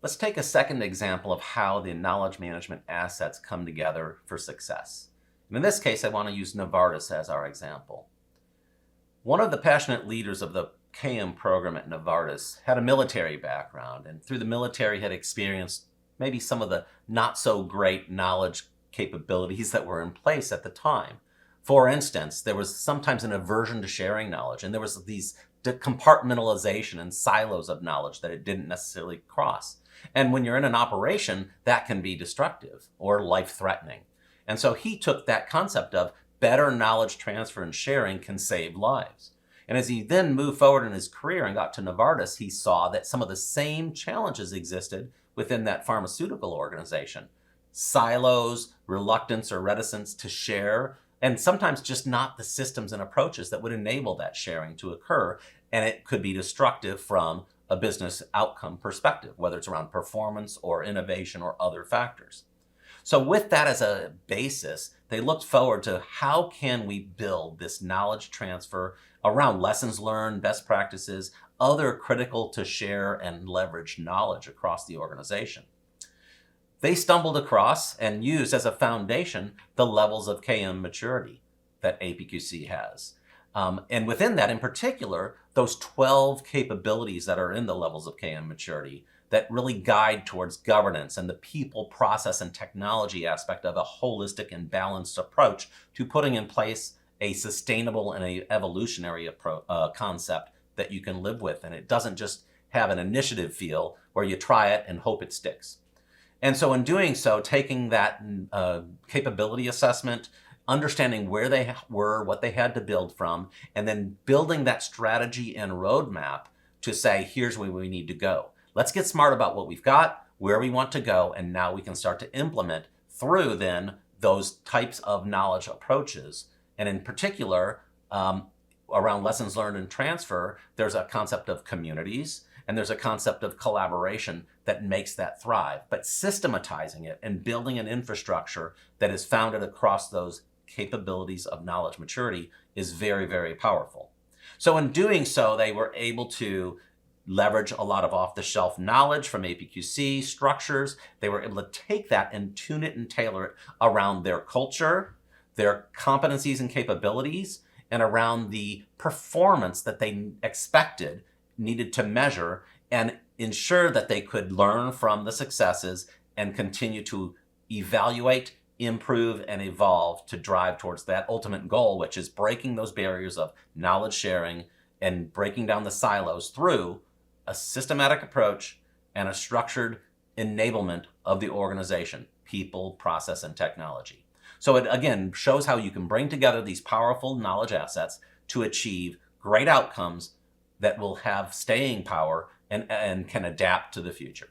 Let's take a second example of how the knowledge management assets come together for success. And in this case, I want to use Novartis as our example. One of the passionate leaders of the KM program at Novartis had a military background, and through the military had experienced maybe some of the not so great knowledge capabilities that were in place at the time. For instance, there was sometimes an aversion to sharing knowledge, and there was these compartmentalization and silos of knowledge that it didn't necessarily cross. And when you're in an operation, that can be destructive or life-threatening. And so he took that concept of better knowledge transfer and sharing can save lives. And as he then moved forward in his career and got to Novartis, he saw that some of the same challenges existed within that pharmaceutical organization. Silos, reluctance or reticence to share, and sometimes just not the systems and approaches that would enable that sharing to occur. And it could be destructive from a business outcome perspective, whether it's around performance or innovation or other factors. So with that as a basis, they looked forward to how can we build this knowledge transfer around lessons learned, best practices, other critical to share and leverage knowledge across the organization. They stumbled across and used as a foundation the levels of KM maturity that APQC has. And within that, in particular, those 12 capabilities that are in the levels of KM maturity that really guide towards governance and the people, process, and technology aspect of a holistic and balanced approach to putting in place a sustainable and a evolutionary concept that you can live with. And it doesn't just have an initiative feel where you try it and hope it sticks. And so in doing so, taking that capability assessment, understanding where they were, what they had to build from, and then building that strategy and roadmap to say, here's where we need to go. Let's get smart about what we've got, where we want to go, and now we can start to implement through then those types of knowledge approaches. And in particular, around lessons learned and transfer, there's a concept of communities, and there's a concept of collaboration that makes that thrive. But systematizing it and building an infrastructure that is founded across those capabilities of knowledge maturity is very, very powerful. So in doing so, they were able to leverage a lot of off-the-shelf knowledge from APQC structures. They were able to take that and tune it and tailor it around their culture, their competencies and capabilities, and around the performance that they expected, needed to measure, and ensure that they could learn from the successes and continue to evaluate, improve, and evolve to drive towards that ultimate goal, which is breaking those barriers of knowledge sharing and breaking down the silos through a systematic approach and a structured enablement of the organization, people, process, and technology. So it, again, shows how you can bring together these powerful knowledge assets to achieve great outcomes that will have staying power and can adapt to the future.